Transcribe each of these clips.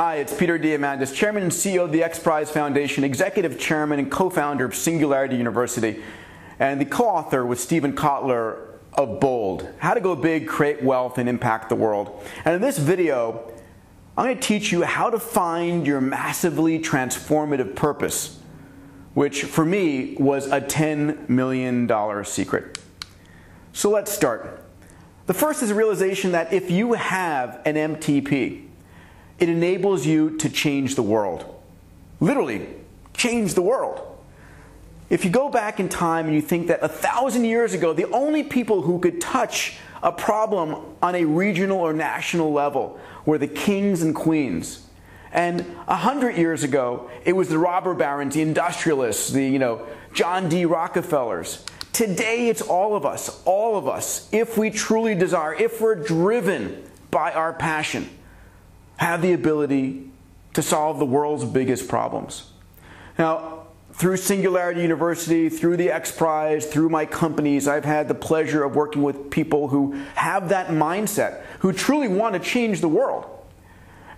Hi, it's Peter Diamandis, Chairman and CEO of the X Prize Foundation, Executive Chairman and co-founder of Singularity University, and the co-author with Steven Kotler of Bold, How to Go Big, Create Wealth, and Impact the World. And in this video, I'm going to teach you how to find your massively transformative purpose, which for me was a $10 million secret. So let's start. The first is a realization that if you have an MTP, it enables you to change the world. Literally, change the world. If you go back in time and you think that 1,000 years ago, the only people who could touch a problem on a regional or national level were the kings and queens. And 100 years ago, it was the robber barons, the industrialists, the John D. Rockefellers. Today, it's all of us, if we truly desire, if we're driven by our passion, have the ability to solve the world's biggest problems. Now, through Singularity University, through the X Prize, through my companies, I've had the pleasure of working with people who have that mindset, who truly want to change the world.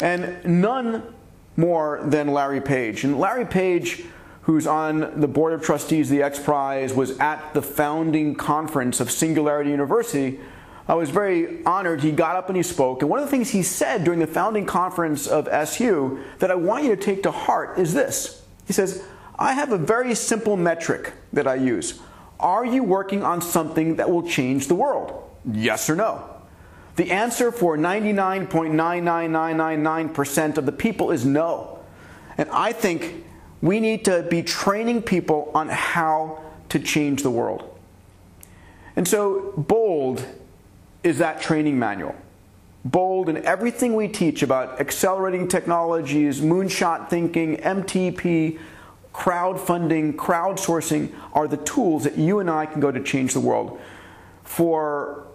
And none more than Larry Page. And Larry Page, who's on the board of trustees of the X Prize, was at the founding conference of Singularity University. I was very honored. He got up and he spoke. And one of the things he said during the founding conference of SU that I want you to take to heart is this. He says, I have a very simple metric that I use. Are you working on something that will change the world? Yes or no? The answer for 99.99999% of the people is no. And I think we need to be training people on how to change the world. And so Bold is that training manual. Bold, and everything we teach about accelerating technologies, moonshot thinking, MTP, crowdfunding, crowdsourcing are the tools that you and I can go to change the world for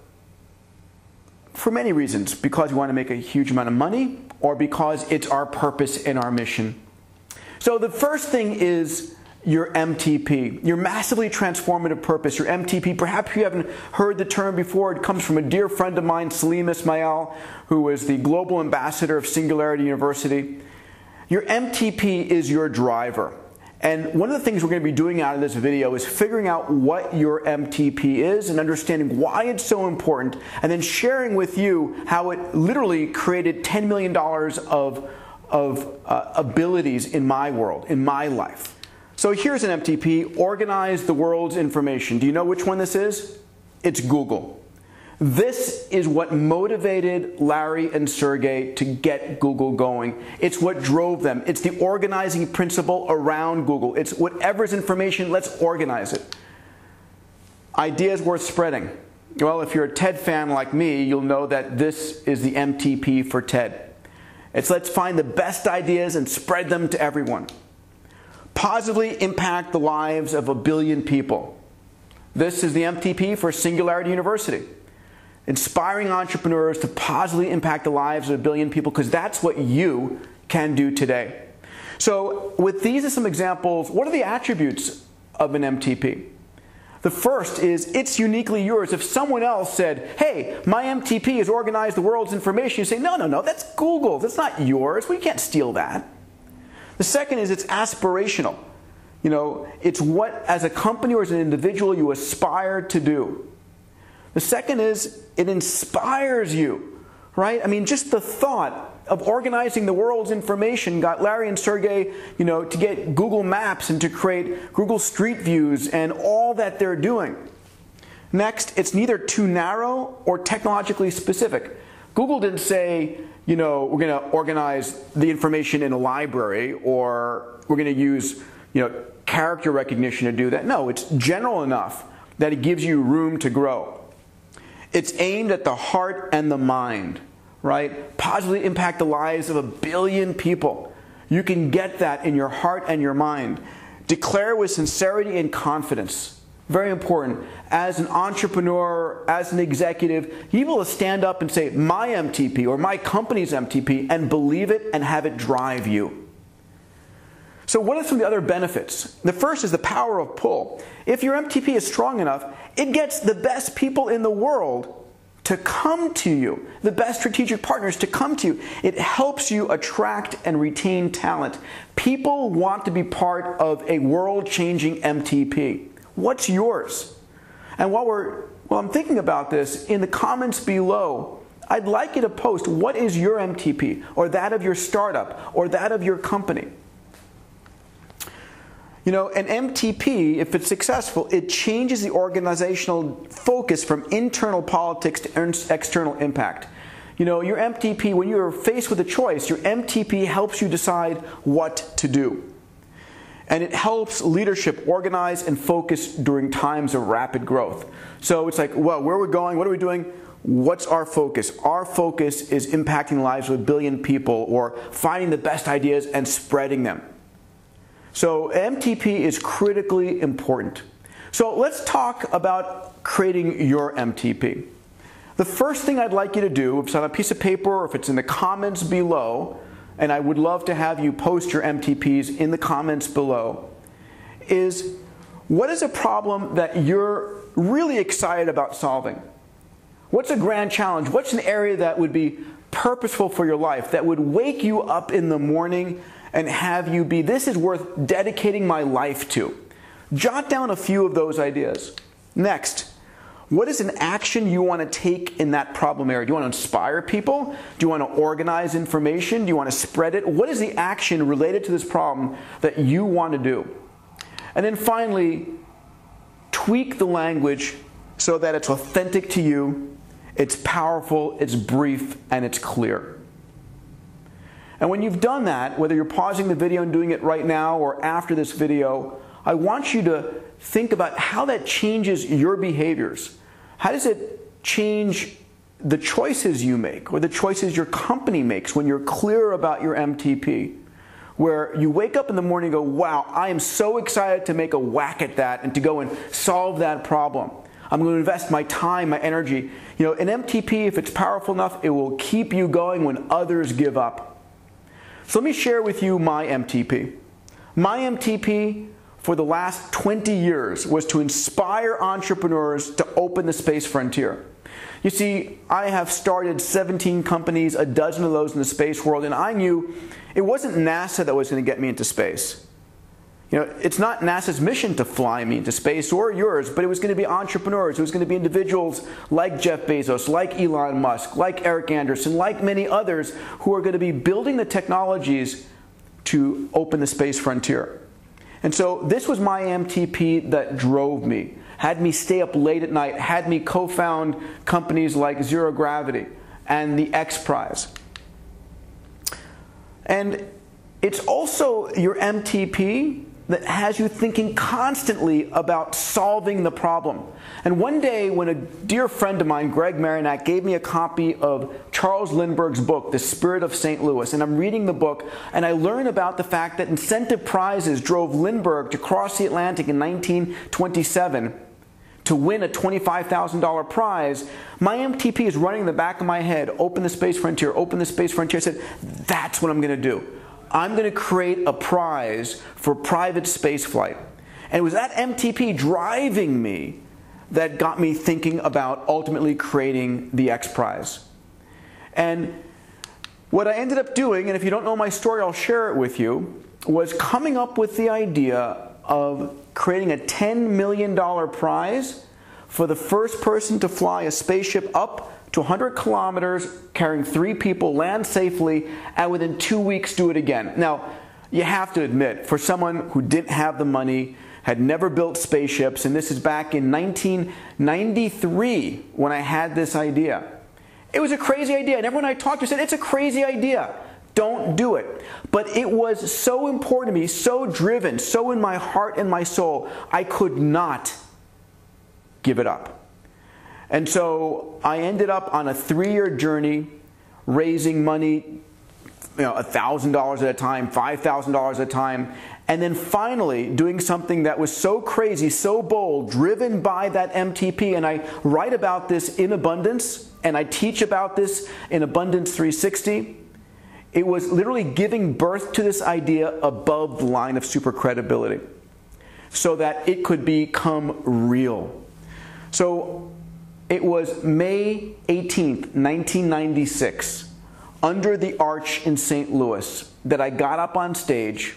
many reasons. Because we want to make a huge amount of money, or because it's our purpose and our mission. So the first thing is your MTP, your massively transformative purpose, your MTP. Perhaps you haven't heard the term before. It comes from a dear friend of mine, Salim Ismail, who is the global ambassador of Singularity University. Your MTP is your driver. And one of the things we're going to be doing out of this video is figuring out what your MTP is and understanding why it's so important, and then sharing with you how it literally created $10 million of abilities in my world, in my life. So here's an MTP, organize the world's information. Do you know which one this is? It's Google. This is what motivated Larry and Sergey to get Google going. It's what drove them. It's the organizing principle around Google. It's whatever's information, let's organize it. Ideas worth spreading. Well, if you're a TED fan like me, you'll know that this is the MTP for TED. It's let's find the best ideas and spread them to everyone. Positively impact the lives of 1 billion people. This is the MTP for Singularity University. Inspiring entrepreneurs to positively impact the lives of 1 billion people, because that's what you can do today. So with these are some examples. What are the attributes of an MTP? The first is it's uniquely yours. If someone else said, hey, my MTP is organize the world's information, you say, no, that's Google's. That's not yours. We can't steal that. The second is it's aspirational. It's what, as a company or as an individual, you aspire to do. The second is it inspires you, right? I mean, just the thought of organizing the world's information got Larry and Sergey, to get Google Maps and to create Google Street Views and all that they're doing. Next, it's neither too narrow or technologically specific. Google didn't say, we're going to organize the information in a library, or we're going to use, character recognition to do that. No, it's general enough that it gives you room to grow. It's aimed at the heart and the mind, right? Positively impact the lives of 1 billion people. You can get that in your heart and your mind. Declare with sincerity and confidence. Very important. As an entrepreneur, as an executive, you will stand up and say, my MTP or my company's MTP, and believe it and have it drive you. So what are some of the other benefits? The first is the power of pull. If your MTP is strong enough, it gets the best people in the world to come to you, the best strategic partners to come to you. It helps you attract and retain talent. People want to be part of a world-changing MTP. What's yours? And while I'm thinking about this, in the comments below, I'd like you to post, what is your MTP, or that of your startup, or that of your company? You know, an MTP, if it's successful, it changes the organizational focus from internal politics to external impact. You know, your MTP, when you're faced with a choice, your MTP helps you decide what to do. And it helps leadership organize and focus during times of rapid growth. So it's like, well, where are we going? What are we doing? What's our focus? Our focus is impacting lives of 1 billion people, or finding the best ideas and spreading them. So MTP is critically important. So let's talk about creating your MTP. The first thing I'd like you to do, if it's on a piece of paper or if it's in the comments below, and I would love to have you post your MTPs in the comments below, is what is a problem that you're really excited about solving? What's a grand challenge? What's an area that would be purposeful for your life, that would wake you up in the morning and have you be, this is worth dedicating my life to? Jot down a few of those ideas. Next, what is an action you want to take in that problem area? Do you want to inspire people? Do you want to organize information? Do you want to spread it? What is the action related to this problem that you want to do? And then finally, tweak the language so that it's authentic to you, it's powerful, it's brief, and it's clear. And when you've done that, whether you're pausing the video and doing it right now or after this video, I want you to think about how that changes your behaviors. How does it change the choices you make, or the choices your company makes, when you're clear about your MTP? Where you wake up in the morning and go, wow, I am so excited to make a whack at that and to go and solve that problem. I'm going to invest my time, my energy. You know, an MTP, if it's powerful enough, it will keep you going when others give up. So let me share with you my MTP. My MTP for the last 20 years was to inspire entrepreneurs to open the space frontier. You see, I have started 17 companies, a dozen of those in the space world, and I knew it wasn't NASA that was going to get me into space. You know, it's not NASA's mission to fly me into space, or yours, but it was going to be entrepreneurs. It was going to be individuals like Jeff Bezos, like Elon Musk, like Eric Anderson, like many others who are going to be building the technologies to open the space frontier. And so this was my MTP that drove me, had me stay up late at night, had me co-found companies like Zero Gravity and the X Prize. And it's also your MTP that has you thinking constantly about solving the problem. And one day when a dear friend of mine, Greg Marinak, gave me a copy of Charles Lindbergh's book, The Spirit of St. Louis, and I'm reading the book, and I learn about the fact that incentive prizes drove Lindbergh to cross the Atlantic in 1927 to win a $25,000 prize. My MTP is running in the back of my head, open the space frontier, open the space frontier. I said, that's what I'm going to do. I'm going to create a prize for private space flight. And it was that MTP driving me that got me thinking about ultimately creating the X Prize. And what I ended up doing, and if you don't know my story, I'll share it with you, was coming up with the idea of creating a $10 million prize for the first person to fly a spaceship up to 100 kilometers, carrying 3 people, land safely, and within 2 weeks do it again. Now, you have to admit, for someone who didn't have the money, had never built spaceships, and this is back in 1993 when I had this idea. It was a crazy idea, and everyone I talked to said, it's a crazy idea. Don't do it. But it was so important to me, so driven, so in my heart and my soul, I could not give it up. And so I ended up on a 3-year journey, raising money, $1,000 at a time, $5,000 at a time, and then finally doing something that was so crazy, so bold, driven by that MTP. And I write about this in Abundance, and I teach about this in Abundance 360. It was literally giving birth to this idea above the line of super credibility so that it could become real. So It was May 18th, 1996, under the Arch in St. Louis, that I got up on stage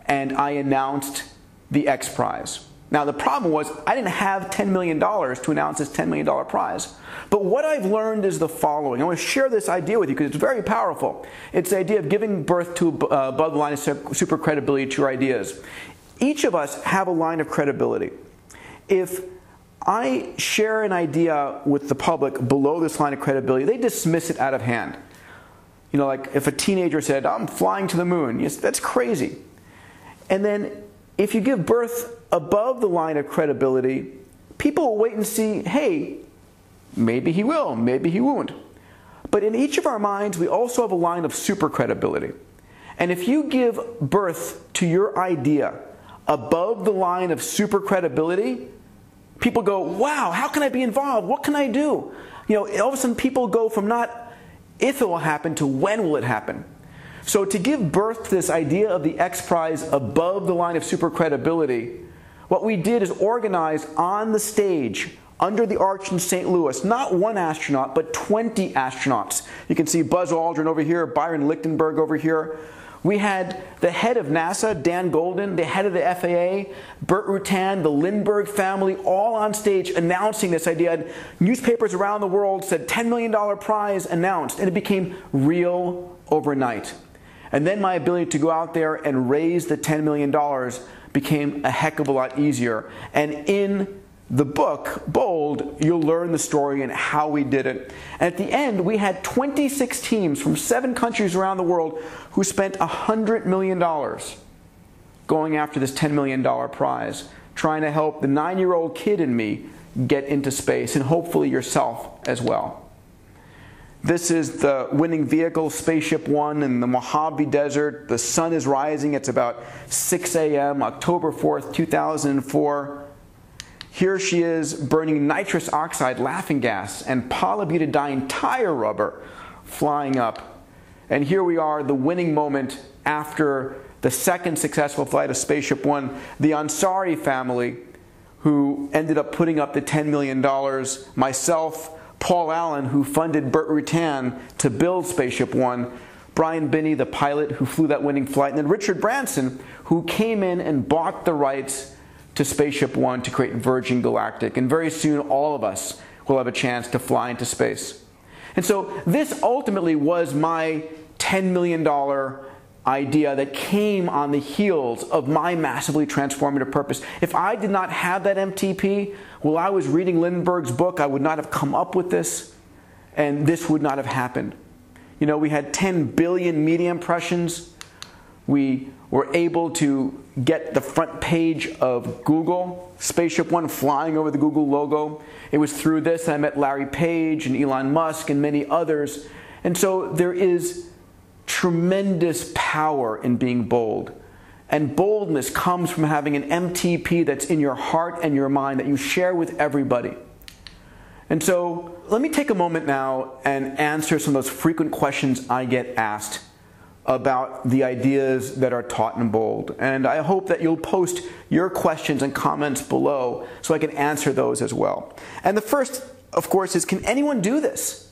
and I announced the X Prize. Now, the problem was I didn't have $10 million to announce this $10 million prize. But what I've learned is the following. I want to share this idea with you because it's very powerful. It's the idea of giving birth to above the line of super credibility to your ideas. Each of us have a line of credibility. If I share an idea with the public below this line of credibility, they dismiss it out of hand. You know, like if a teenager said, I'm flying to the moon, yes, that's crazy. And then if you give birth above the line of credibility, people will wait and see, hey, maybe he will, maybe he won't. But in each of our minds, we also have a line of super credibility. And if you give birth to your idea above the line of super credibility, people go, wow, how can I be involved? What can I do? You know, all of a sudden people go from not if it will happen to when will it happen. So to give birth to this idea of the X Prize above the line of super credibility, what we did is organize on the stage under the Arch in St. Louis, not one astronaut, but 20 astronauts. You can see Buzz Aldrin over here, Byron Lichtenberg over here. We had the head of NASA, Dan Goldin, the head of the FAA, Burt Rutan, the Lindbergh family, all on stage announcing this idea. And newspapers around the world said $10 million prize announced, and it became real overnight. And then my ability to go out there and raise the $10 million became a heck of a lot easier. And in the book, Bold, you'll learn the story and how we did it. And at the end, we had 26 teams from 7 countries around the world who spent $100 million going after this $10 million prize, trying to help the 9-year-old kid in me get into space, and hopefully yourself as well. This is the winning vehicle, Spaceship One, in the Mojave Desert. The sun is rising. It's about 6 a.m., October 4th, 2004. Here she is burning nitrous oxide laughing gas and polybutadiene tire rubber flying up. And here we are, the winning moment after the second successful flight of Spaceship One. The Ansari family, who ended up putting up the $10 million, myself, Paul Allen, who funded Burt Rutan to build Spaceship One, Brian Binney, the pilot who flew that winning flight, and then Richard Branson, who came in and bought the rights to Spaceship One to create Virgin Galactic. And very soon, all of us will have a chance to fly into space. And so this ultimately was my $10 million idea that came on the heels of my massively transformative purpose. If I did not have that MTP, while I was reading Lindbergh's book, I would not have come up with this, and this would not have happened. You know, we had 10 billion media impressions. We were able to get the front page of Google, Spaceship One flying over the Google logo. It was through this that I met Larry Page and Elon Musk and many others. And so there is tremendous power in being bold. And boldness comes from having an MTP that's in your heart and your mind that you share with everybody. And so let me take a moment now and answer some of those frequent questions I get asked about the ideas that are taught in Bold. And I hope that you'll post your questions and comments below so I can answer those as well. And the first, of course, is, can anyone do this?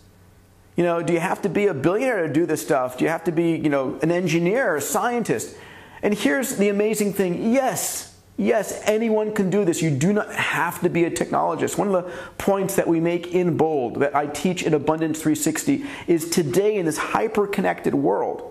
You know, do you have to be a billionaire to do this stuff? Do you have to be, you know, an engineer or a scientist? And here's the amazing thing. Yes, anyone can do this. You do not have to be a technologist. One of the points that we make in Bold, that I teach in Abundance 360, is today in this hyper-connected world,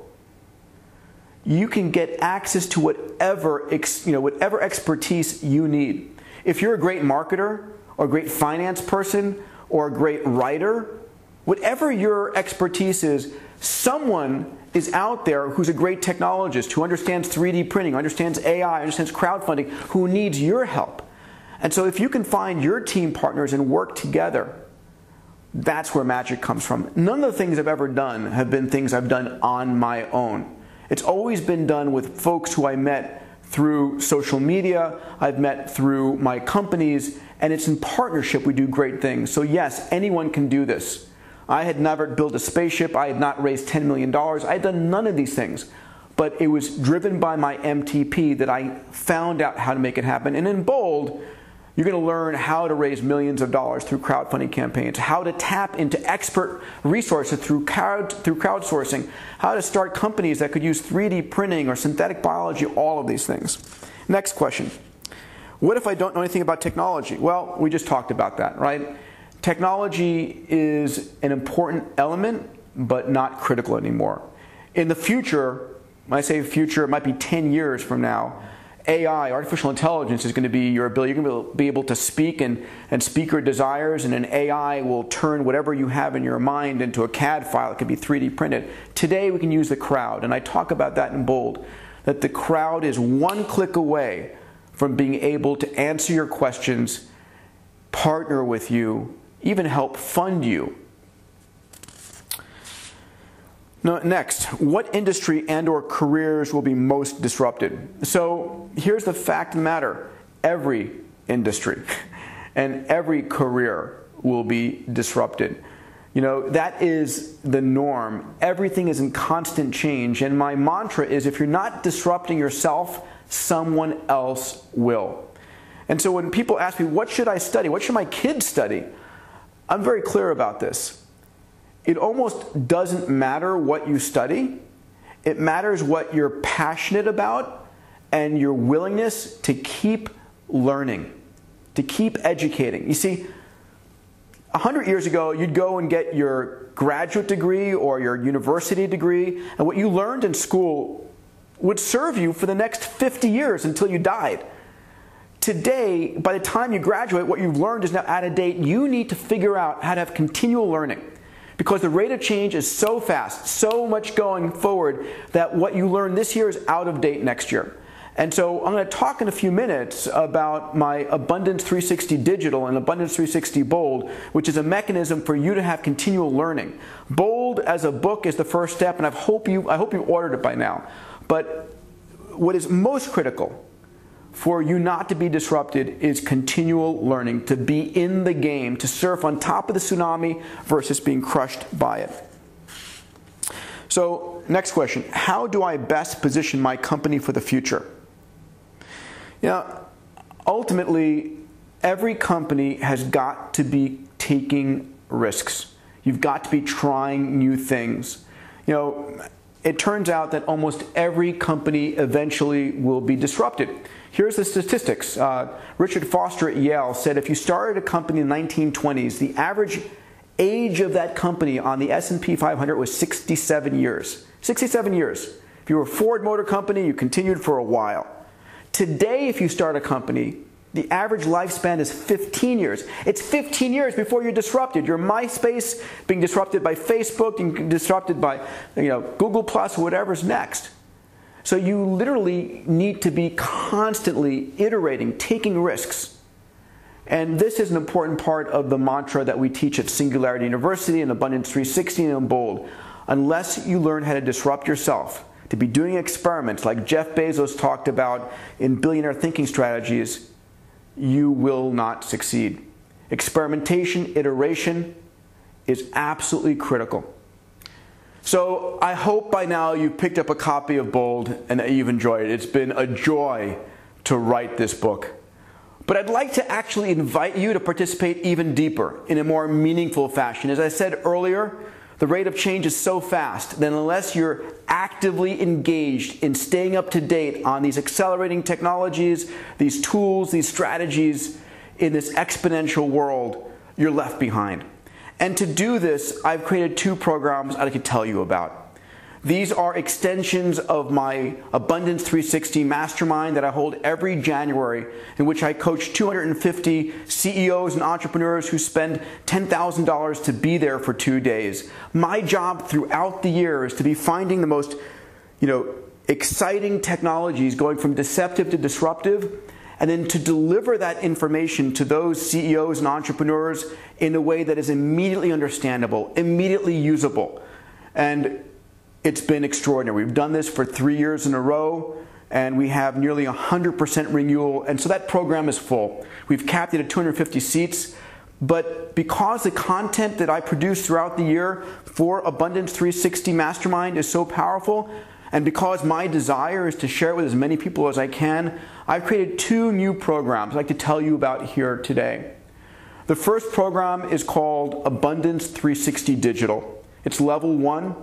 you can get access to whatever expertise you need. If you're a great marketer or a great finance person or a great writer, whatever your expertise is, someone is out there who's a great technologist, who understands 3D printing, understands AI, understands crowdfunding, who needs your help. And so if you can find your team partners and work together, that's where magic comes from. None of the things I've ever done have been things I've done on my own. It's always been done with folks who I met through social media, I've met through my companies, and it's in partnership we do great things. So yes, anyone can do this. I had never built a spaceship, I had not raised $10 million, I had done none of these things. But it was driven by my MTP that I found out how to make it happen. And in Bold, You're going to learn how to raise millions of dollars through crowdfunding campaigns, how to tap into expert resources through crowdsourcing, how to start companies that could use 3D printing or synthetic biology, all of these things. Next question. What if I don't know anything about technology? Well, we just talked about that, right? Technology is an important element, but not critical anymore. In the future, when I say future, it might be 10 years from now, AI, artificial intelligence, is going to be your ability. You're going to be able to speak and speak your desires, and an AI will turn whatever you have in your mind into a CAD file. It can be 3D printed. Today, we can use the crowd, and I talk about that in bold, that the crowd is one click away from being able to answer your questions, partner with you, even help fund you. Now, next, what industry and or careers will be most disrupted? So here's the fact of the matter. Every industry and every career will be disrupted. You know, that is the norm. Everything is in constant change. And my mantra is, if you're not disrupting yourself, someone else will. And so when people ask me, what should I study? What should my kids study? I'm very clear about this. It almost doesn't matter what you study. It matters what you're passionate about and your willingness to keep learning, to keep educating. You see, 100 years ago, you'd go and get your graduate degree or your university degree, and what you learned in school would serve you for the next 50 years until you died. Today, by the time you graduate, what you've learned is now out of date. You need to figure out how to have continual learning, because the rate of change is so fast, so much going forward, that what you learn this year is out of date next year. And so I'm going to talk in a few minutes about my Abundance 360 Digital and Abundance 360 Bold, which is a mechanism for you to have continual learning. Bold as a book is the first step, and I hope you ordered it by now. But what is most critical for you not to be disrupted is continual learning, to be in the game, to surf on top of the tsunami versus being crushed by it. So, next question. How do I best position my company for the future? You know, ultimately, every company has got to be taking risks. You've got to be trying new things. You know, it turns out that almost every company eventually will be disrupted. Here's the statistics. Richard Foster at Yale said if you started a company in the 1920s, the average age of that company on the S&P 500 was 67 years. 67 years. If you were a Ford Motor Company, you continued for a while. Today, if you start a company, the average lifespan is 15 years. It's 15 years before you're disrupted. Your MySpace being disrupted by Facebook, being disrupted by Google Plus, whatever's next. So you literally need to be constantly iterating, taking risks. And this is an important part of the mantra that we teach at Singularity University and Abundance 360 and Bold. Unless you learn how to disrupt yourself, to be doing experiments like Jeff Bezos talked about in Billionaire Thinking Strategies, you will not succeed. Experimentation, iteration is absolutely critical. So I hope by now you've picked up a copy of Bold and that you've enjoyed it. It's been a joy to write this book. But I'd like to actually invite you to participate even deeper in a more meaningful fashion. As I said earlier, the rate of change is so fast that unless you're actively engaged in staying up to date on these accelerating technologies, these tools, these strategies in this exponential world, you're left behind. And to do this, I've created two programs I could tell you about. These are extensions of my Abundance 360 Mastermind that I hold every January, in which I coach 250 CEOs and entrepreneurs who spend $10,000 to be there for 2 days. My job throughout the year is to be finding the most, exciting technologies going from deceptive to disruptive, and then to deliver that information to those CEOs and entrepreneurs in a way that is immediately understandable, immediately usable. And it's been extraordinary. We've done this for 3 years in a row, and we have nearly 100% renewal, and so that program is full. We've capped it at 250 seats, but because the content that I produce throughout the year for Abundance 360 Mastermind is so powerful, And because my desire is to share it with as many people as I can, I've created 2 new programs I'd like to tell you about here today. The first program is called Abundance 360 Digital. It's level 1.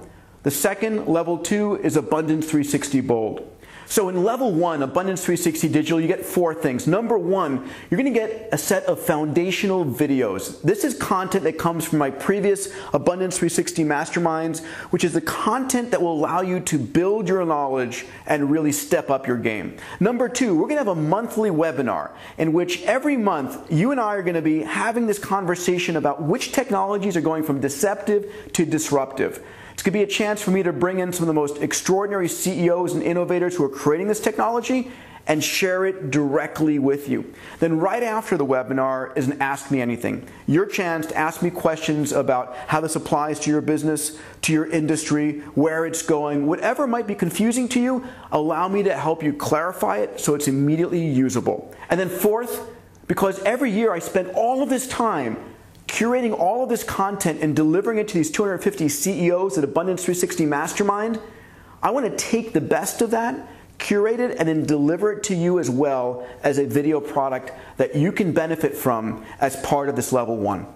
The second, level 2, is Abundance 360 Bold. So in level 1, Abundance 360 Digital, you get 4 things. Number 1, you're going to get a set of foundational videos. This is content that comes from my previous Abundance 360 Masterminds, which is the content that will allow you to build your knowledge and really step up your game. Number 2, we're going to have a monthly webinar in which every month you and I are going to be having this conversation about which technologies are going from deceptive to disruptive. It's going to be a chance for me to bring in some of the most extraordinary CEOs and innovators who are creating this technology and share it directly with you. Then right after the webinar is an Ask Me Anything. Your chance to ask me questions about how this applies to your business, to your industry, where it's going, whatever might be confusing to you, allow me to help you clarify it so it's immediately usable. And then fourth, because every year I spend all of this time curating all of this content and delivering it to these 250 CEOs at Abundance 360 Mastermind, I want to take the best of that, curate it, and then deliver it to you as well as a video product that you can benefit from as part of this level 1.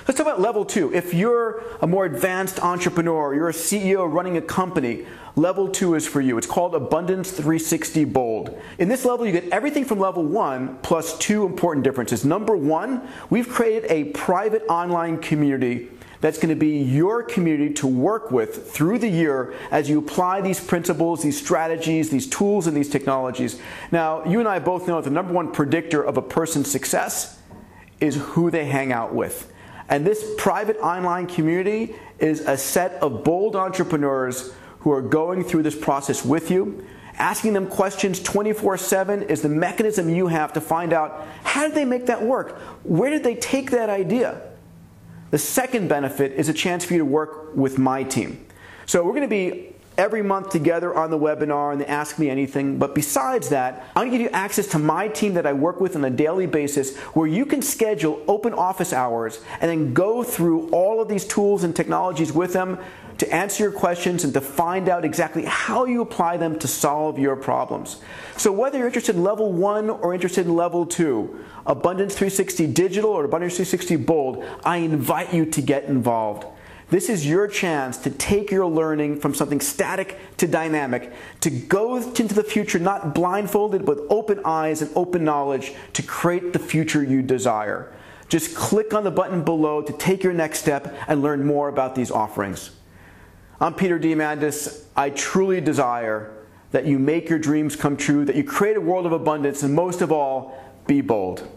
Let's talk about level 2. If you're a more advanced entrepreneur, you're a CEO running a company, level 2 is for you. It's called Abundance 360 Bold. In this level, you get everything from level 1 plus 2 important differences. Number 1, we've created a private online community that's going to be your community to work with through the year as you apply these principles, these strategies, these tools, and these technologies. Now, you and I both know that the number 1 predictor of a person's success is who they hang out with. And this private online community is a set of bold entrepreneurs who are going through this process with you. Asking them questions 24/7 is the mechanism you have to find out, how did they make that work? Where did they take that idea? The second benefit is a chance for you to work with my team. So we're going to be every month together on the webinar and the Ask Me Anything. But besides that, I'm going to give you access to my team that I work with on a daily basis where you can schedule open office hours and then go through all of these tools and technologies with them to answer your questions and to find out exactly how you apply them to solve your problems. So whether you're interested in level 1 or interested in level 2, Abundance 360 Digital or Abundance 360 Bold, I invite you to get involved. This is your chance to take your learning from something static to dynamic, to go into the future not blindfolded but with open eyes and open knowledge to create the future you desire. Just click on the button below to take your next step and learn more about these offerings. I'm Peter Diamandis. I truly desire that you make your dreams come true, that you create a world of abundance, and most of all, be bold.